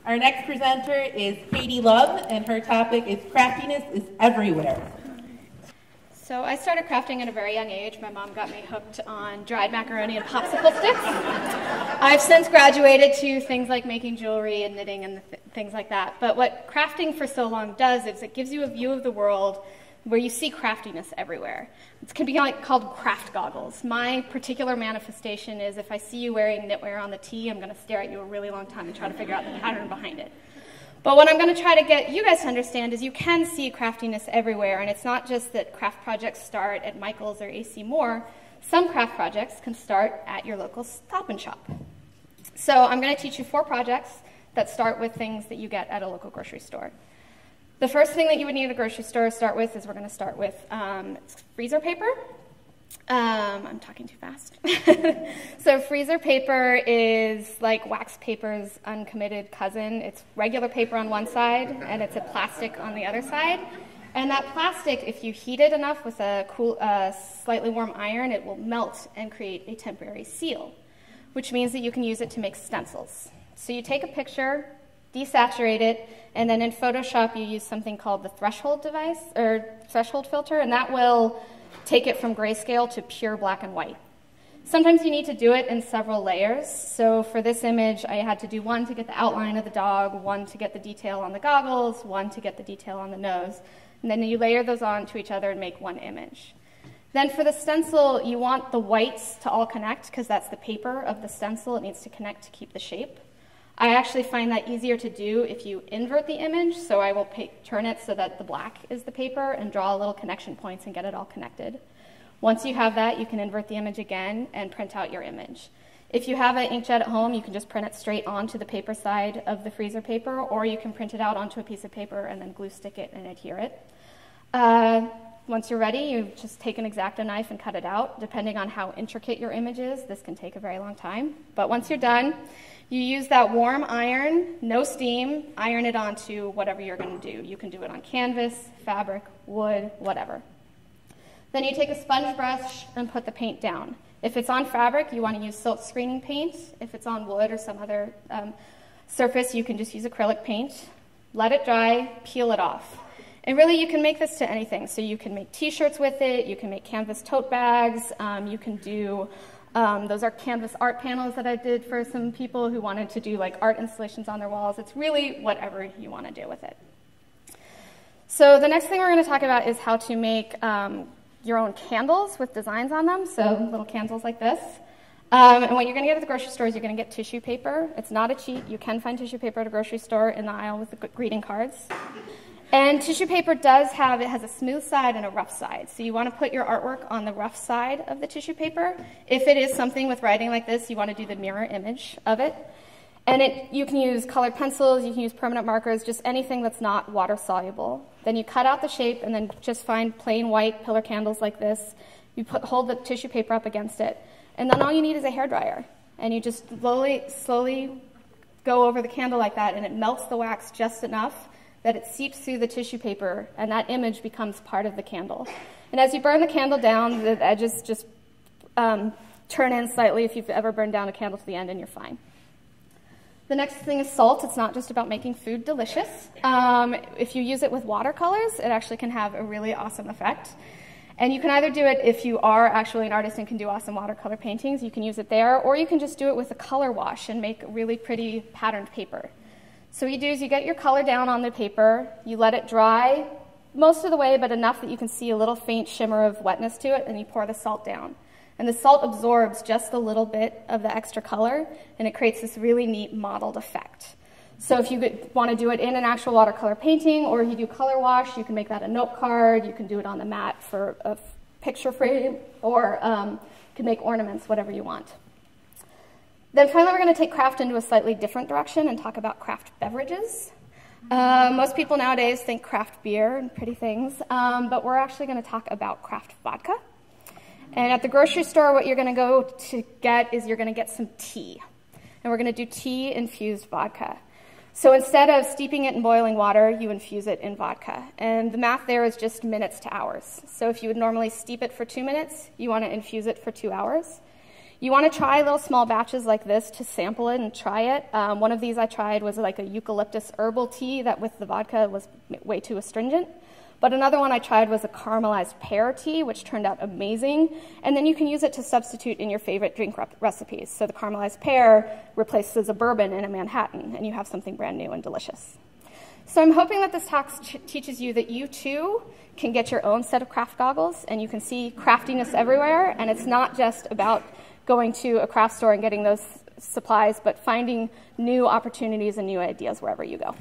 Our next presenter is Katy Love, and her topic is Craftiness is Everywhere. So I started crafting at a very young age. My mom got me hooked on dried macaroni and popsicle sticks. I've since graduated to things like making jewelry and knitting and things like that. But what crafting for so long does is it gives you a view of the world where you see craftiness everywhere. It can be called craft goggles. My particular manifestation is if I see you wearing knitwear on the tee, I'm going to stare at you a really long time and try to figure out the pattern behind it. But what I'm going to try to get you guys to understand is you can see craftiness everywhere, and it's not just that craft projects start at Michael's or AC Moore. Some craft projects can start at your local Stop and Shop. So I'm going to teach you 4 projects that start with things that you get at a local grocery store. The first thing that you would need at a grocery store to start with is we're going to start with freezer paper. I'm talking too fast. So freezer paper is like wax paper's uncommitted cousin. It's regular paper on one side, and it's a plastic on the other side. And that plastic, if you heat it enough with a cool, slightly warm iron, it will melt and create a temporary seal, which means that you can use it to make stencils. So you take a picture, desaturate it, and then in Photoshop you use something called the threshold device, or threshold filter, and that will take it from grayscale to pure black and white. Sometimes you need to do it in several layers. So for this image, I had to do one to get the outline of the dog, one to get the detail on the goggles, one to get the detail on the nose. And then you layer those onto each other and make one image. Then for the stencil, you want the whites to all connect because that's the paper of the stencil. It needs to connect to keep the shape. I actually find that easier to do if you invert the image, so I will turn it so that the black is the paper and draw little connection points and get it all connected. Once you have that, you can invert the image again and print out your image. If you have an inkjet at home, you can just print it straight onto the paper side of the freezer paper, or you can print it out onto a piece of paper and then glue stick it and adhere it. Once you're ready, you just take an X-Acto knife and cut it out. Depending on how intricate your image is, this can take a very long time. But once you're done, you use that warm iron, no steam, iron it onto whatever you're going to do. You can do it on canvas, fabric, wood, whatever. Then you take a sponge brush and put the paint down. If it's on fabric, you want to use silk screening paint. If it's on wood or some other surface, you can just use acrylic paint. Let it dry, peel it off. And really, you can make this to anything. So you can make t-shirts with it, you can make canvas tote bags, you can do those are canvas art panels that I did for some people who wanted to do like art installations on their walls. It's really whatever you want to do with it. So the next thing we're going to talk about is how to make your own candles with designs on them, so little candles like this. And what you're going to get at the grocery store is you're going to get tissue paper. It's not a cheat. You can find tissue paper at a grocery store in the aisle with the greeting cards. And tissue paper has a smooth side and a rough side. So you want to put your artwork on the rough side of the tissue paper. If it is something with writing like this, you want to do the mirror image of it. And you can use colored pencils, you can use permanent markers, just anything that's not water soluble. Then you cut out the shape and then just find plain white pillar candles like this. You hold the tissue paper up against it. And then all you need is a hairdryer. And you just slowly go over the candle like that, and it melts the wax just enough that it seeps through the tissue paper, and that image becomes part of the candle. And as you burn the candle down, the edges just turn in slightly if you've ever burned down a candle to the end, and you're fine. The next thing is salt. It's not just about making food delicious. If you use it with watercolors, it actually can have a really awesome effect. And you can either do it if you are actually an artist and can do awesome watercolor paintings, you can use it there, or you can just do it with a color wash and make really pretty patterned paper. So what you do is you get your color down on the paper, you let it dry most of the way, but enough that you can see a little faint shimmer of wetness to it, and you pour the salt down. And the salt absorbs just a little bit of the extra color, and it creates this really neat mottled effect. So if you want to do it in an actual watercolor painting, or if you do color wash, you can make that a note card, you can do it on the mat for a picture frame, or you can make ornaments, whatever you want. Then finally, we're going to take craft into a slightly different direction and talk about craft beverages. Most people nowadays think craft beer and pretty things, but we're actually going to talk about craft vodka. And at the grocery store, what you're going to go to get is you're going to get some tea. And we're going to do tea-infused vodka. So instead of steeping it in boiling water, you infuse it in vodka. And the math there is just minutes to hours. So if you would normally steep it for 2 minutes, you want to infuse it for 2 hours. You want to try little small batches like this to sample it and try it. One of these I tried was like a eucalyptus herbal tea that with the vodka was way too astringent. But another one I tried was a caramelized pear tea, which turned out amazing. And then you can use it to substitute in your favorite drink recipes. So the caramelized pear replaces a bourbon in a Manhattan, and you have something brand new and delicious. So I'm hoping that this talk teaches you that you too can get your own set of craft goggles, and you can see craftiness everywhere. And it's not just about going to a craft store and getting those supplies, but finding new opportunities and new ideas wherever you go.